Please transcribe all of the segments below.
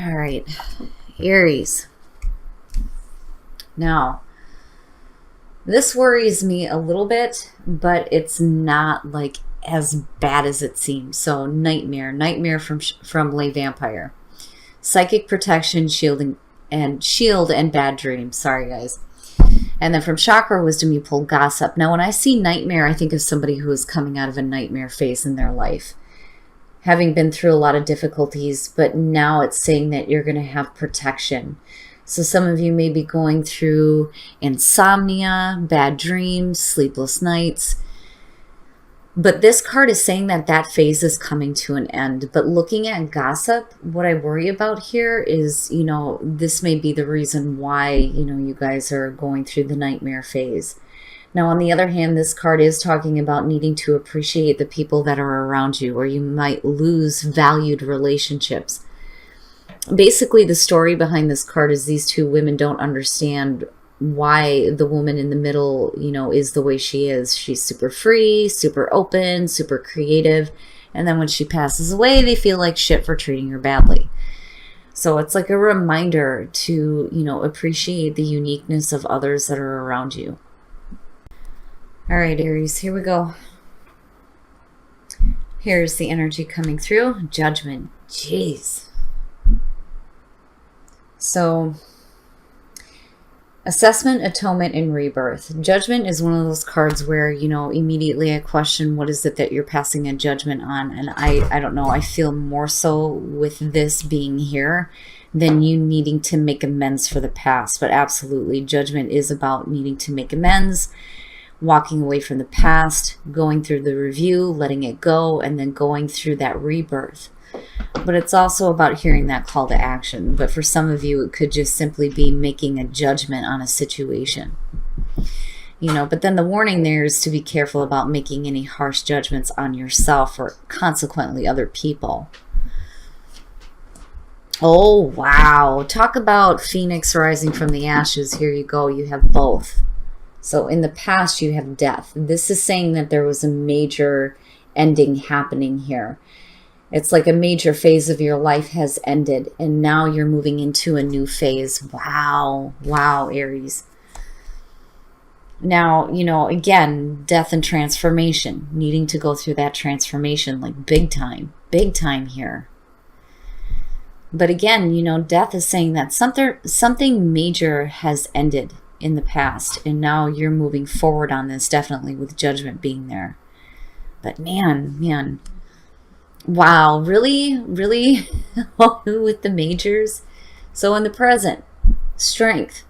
All right, Aries. Now, this worries me a little bit, but it's not like as bad as it seems. So, nightmare from Lay Vampire, psychic protection, shield and bad dreams. Sorry, guys. And then from Chakra Wisdom, you pulled gossip. Now, when I see nightmare, I think of somebody who is coming out of a nightmare phase in their life, having been through a lot of difficulties, but now it's saying that you're going to have protection. So some of you may be going through insomnia, bad dreams, sleepless nights. But this card is saying that that phase is coming to an end. But looking at gossip, what I worry about here is, this may be the reason why, you guys are going through the nightmare phase. Now, on the other hand, this card is talking about needing to appreciate the people that are around you, or you might lose valued relationships. Basically, the story behind this card is these two women don't understand why the woman in the middle, is the way she is. She's super free, super open, super creative. And then when she passes away, they feel like shit for treating her badly. So it's like a reminder to, appreciate the uniqueness of others that are around you. All right, Aries, here we go. Here's the energy coming through. Judgment. Jeez. So, assessment, atonement, and rebirth. Judgment is one of those cards where, immediately I question what is it that you're passing a judgment on. And I don't know. I feel more so with this being here than you needing to make amends for the past. But absolutely, judgment is about needing to make amends, walking away from the past, going through the review, letting it go, and then going through that rebirth. But it's also about hearing that call to action. But for some of you, it could just simply be making a judgment on a situation. But then the warning there is to be careful about making any harsh judgments on yourself or consequently other people. Oh, wow. Talk about Phoenix rising from the ashes. Here you go. You have both. So in the past, you have death. This is saying that there was a major ending happening here. It's like a major phase of your life has ended, and now you're moving into a new phase. Wow. Wow, Aries. Now, again, death and transformation, needing to go through that transformation, like big time here. But again, death is saying that something major has ended in the past, and now you're moving forward on this, definitely with judgment being there. But man, wow, really with the majors. So in the present, strength,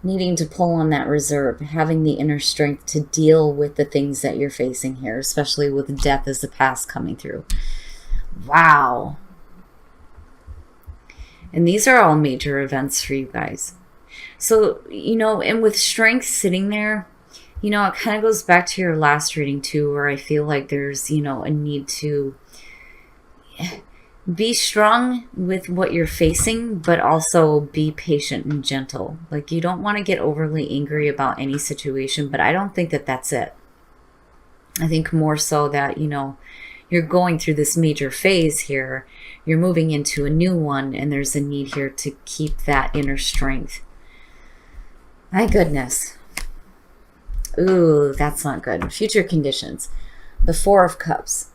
needing to pull on that reserve, having the inner strength to deal with the things that you're facing here, especially with death as the past coming through. Wow. And these are all major events for you guys. So, and with strength sitting there, it kind of goes back to your last reading too, where I feel like there's, a need to be strong with what you're facing, but also be patient and gentle. Like, you don't want to get overly angry about any situation, but I don't think that that's it. I think more so that, you're going through this major phase here. You're moving into a new one, and there's a need here to keep that inner strength. My goodness. Ooh, that's not good. Future conditions. The Four of Cups.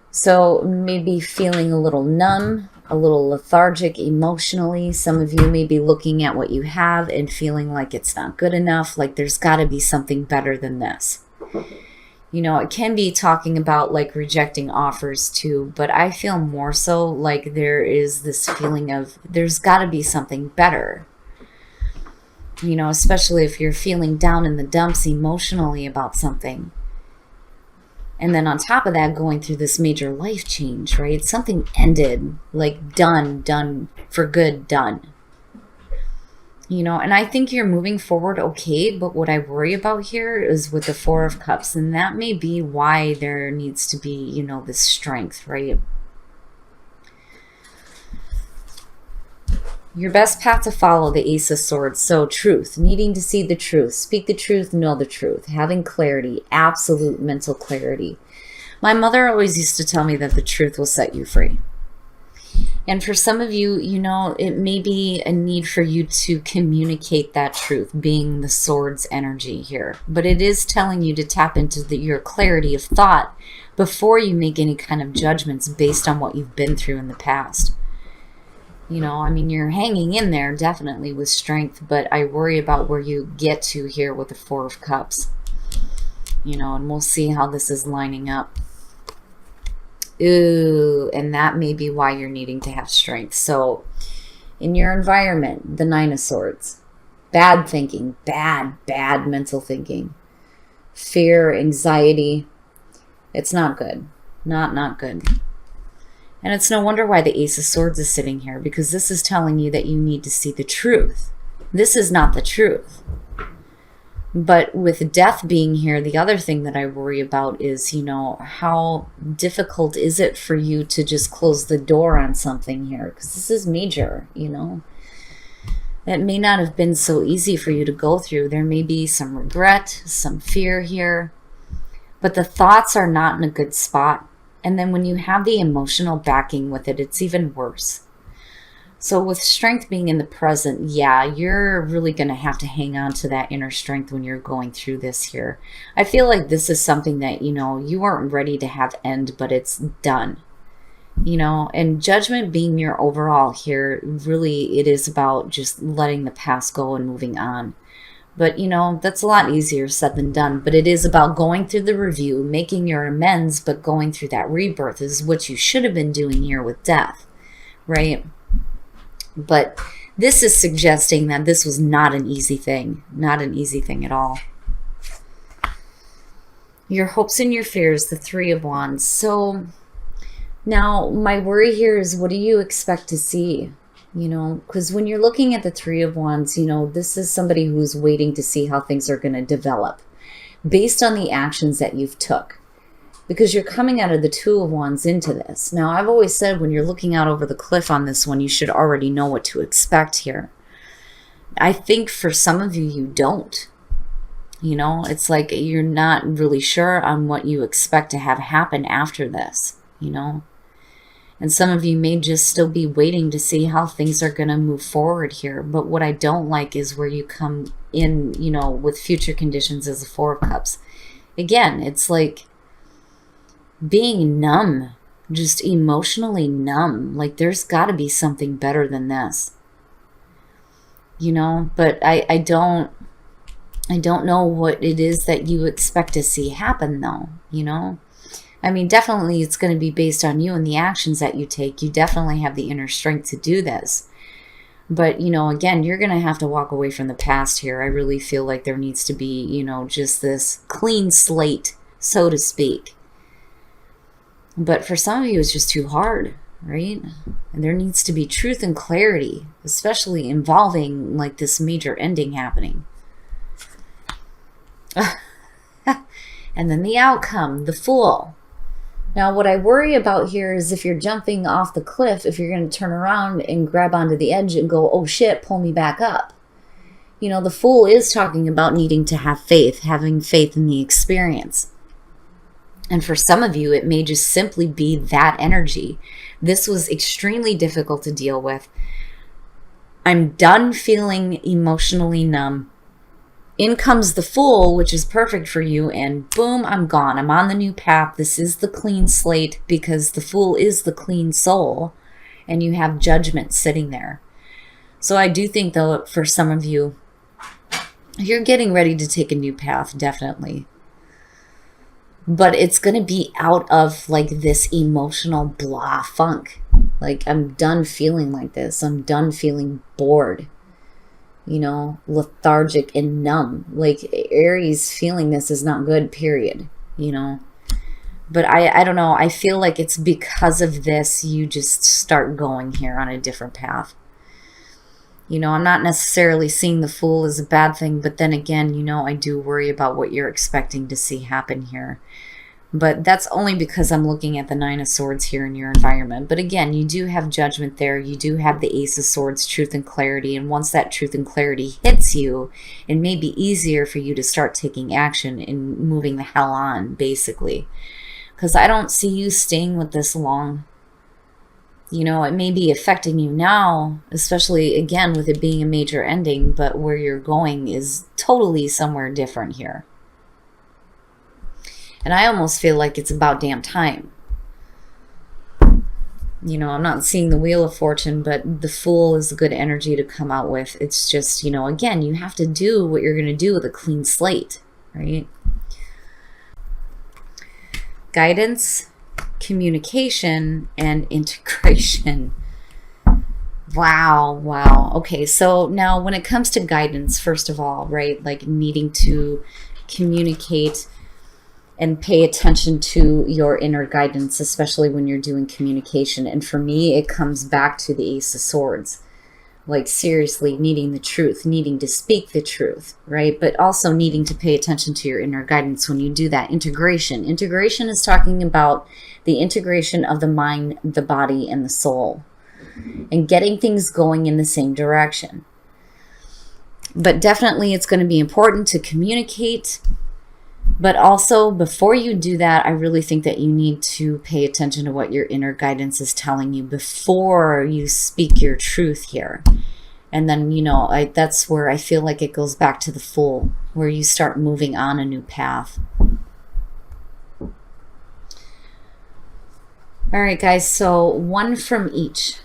So maybe feeling a little numb, a little lethargic emotionally. Some of you may be looking at what you have and feeling like it's not good enough, like there's got to be something better than this. It can be talking about like rejecting offers too, but I feel more so like there is this feeling of there's got to be something better. Especially if you're feeling down in the dumps emotionally about something. And then on top of that, going through this major life change, right? Something ended, like done for good, done. And I think you're moving forward okay, but what I worry about here is with the Four of Cups, and that may be why there needs to be, this strength, right? Your best path to follow, the Ace of Swords. So truth, needing to see the truth, speak the truth, know the truth, having clarity, absolute mental clarity. My mother always used to tell me that the truth will set you free. And for some of you, it may be a need for you to communicate that truth, being the Swords energy here. But it is telling you to tap into your clarity of thought before you make any kind of judgments based on what you've been through in the past. I mean, you're hanging in there definitely with strength, but I worry about where you get to here with the Four of Cups. And we'll see how this is lining up. Ooh, and that may be why you're needing to have strength. So in your environment, the Nine of Swords, bad thinking, bad mental thinking, fear, anxiety. It's not good. Not good. And it's no wonder why the Ace of Swords is sitting here, because this is telling you that you need to see the truth. This is not the truth. But with death being here, the other thing that I worry about is, how difficult is it for you to just close the door on something here? Because this is major, It may not have been so easy for you to go through. There may be some regret, some fear here. But the thoughts are not in a good spot. And then when you have the emotional backing with it, it's even worse. So with strength being in the present, yeah, you're really going to have to hang on to that inner strength when you're going through this here. I feel like this is something that, you weren't ready to have end, but it's done. And judgment being your overall here, really it is about just letting the past go and moving on. But, that's a lot easier said than done. But it is about going through the review, making your amends, but going through that rebirth is what you should have been doing here with death, right? But this is suggesting that this was not an easy thing. Not an easy thing at all. Your hopes and your fears, the Three of Wands. So now my worry here is, what do you expect to see? Because when you're looking at the Three of Wands, this is somebody who's waiting to see how things are going to develop based on the actions that you've took. Because you're coming out of the Two of Wands into this. Now, I've always said when you're looking out over the cliff on this one, you should already know what to expect here. I think for some of you, you don't. It's like you're not really sure on what you expect to have happen after this, And some of you may just still be waiting to see how things are going to move forward here. But what I don't like is where you come in, with future conditions as a Four of Cups. Again, it's like being numb, just emotionally numb. Like there's got to be something better than this, but I don't know what it is that you expect to see happen though, I mean, definitely it's going to be based on you and the actions that you take. You definitely have the inner strength to do this. But, again, you're going to have to walk away from the past here. I really feel like there needs to be, just this clean slate, so to speak. But for some of you, it's just too hard, right? And there needs to be truth and clarity, especially involving like this major ending happening. And then the outcome, the Fool. Now, what I worry about here is if you're jumping off the cliff, if you're going to turn around and grab onto the edge and go, oh shit, pull me back up. The Fool is talking about needing to have faith, having faith in the experience. And for some of you, it may just simply be that energy. This was extremely difficult to deal with. I'm done feeling emotionally numb. In comes the Fool, which is perfect for you, and boom, I'm gone. I'm on the new path. This is the clean slate because the Fool is the clean soul, and you have judgment sitting there. So I do think, though, for some of you, you're getting ready to take a new path, definitely. But it's going to be out of like this emotional blah funk. Like, I'm done feeling like this. I'm done feeling bored. Lethargic and numb. Like, Aries feeling this is not good, period. But I don't know. I feel like it's because of this you just start going here on a different path. I'm not necessarily seeing the Fool as a bad thing, but then again, I do worry about what you're expecting to see happen here. But that's only because I'm looking at the Nine of Swords here in your environment. But again, you do have judgment there. You do have the Ace of Swords, truth and clarity. And once that truth and clarity hits you, it may be easier for you to start taking action and moving the hell on, basically. Because I don't see you staying with this long. You know, it may be affecting you now, especially again with it being a major ending, but where you're going is totally somewhere different here. And I almost feel like it's about damn time. You know, I'm not seeing the Wheel of Fortune, but the Fool is a good energy to come out with. It's just, you know, again, you have to do what you're going to do with a clean slate, right? Guidance, communication, and integration. Wow, wow. Okay, so now when it comes to guidance, first of all, right, like needing to communicate and pay attention to your inner guidance, especially when you're doing communication. And for me, it comes back to the Ace of Swords. Like seriously needing the truth, needing to speak the truth, right? But also needing to pay attention to your inner guidance when you do that. Integration. Integration is talking about the integration of the mind, the body, and the soul. And getting things going in the same direction. But definitely it's going to be important to communicate. But also, before you do that, I really think that you need to pay attention to what your inner guidance is telling you before you speak your truth here. And then, you know, that's where I feel like it goes back to the Fool, where you start moving on a new path. All right, guys, so one from each.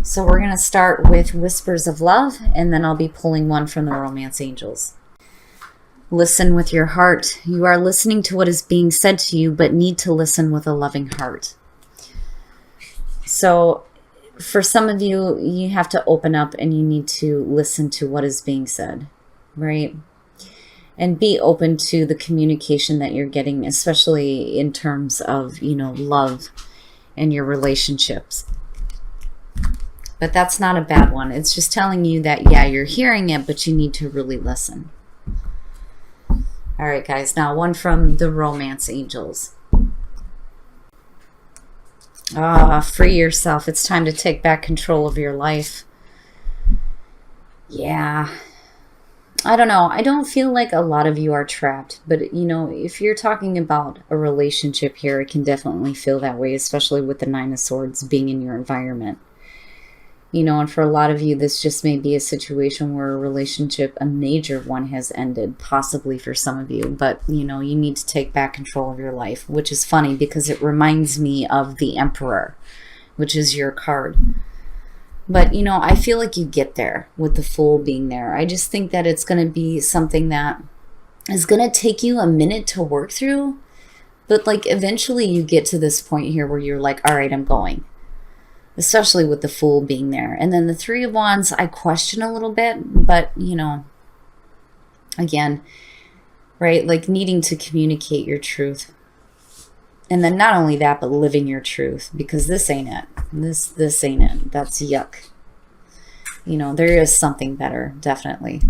So we're going to start with Whispers of Love, and then I'll be pulling one from the Romance Angels. Listen with your heart. You are listening to what is being said to you, but need to listen with a loving heart. So for some of you, you have to open up and you need to listen to what is being said, right? And be open to the communication that you're getting, especially in terms of, you know, love and your relationships. But that's not a bad one. It's just telling you that, yeah, you're hearing it, but you need to really listen. All right, guys, now one from the Romance Angels. Free yourself. It's time to take back control of your life. Yeah. I don't know. I don't feel like a lot of you are trapped. But, you know, if you're talking about a relationship here, it can definitely feel that way, especially with the Nine of Swords being in your environment. You know, and for a lot of you, this just may be a situation where a relationship, a major one, has ended, possibly for some of you. But, you know, you need to take back control of your life, which is funny because it reminds me of the Emperor, which is your card. But, you know, I feel like you get there with the Fool being there. I just think that it's going to be something that is going to take you a minute to work through. But, like, eventually you get to this point here where you're like, all right, I'm going. Especially with the Fool being there. And then the Three of Wands, I question a little bit. But, you know, again, right, like needing to communicate your truth. And then not only that, but living your truth. Because this ain't it. This ain't it. That's yuck. You know, there is something better, definitely.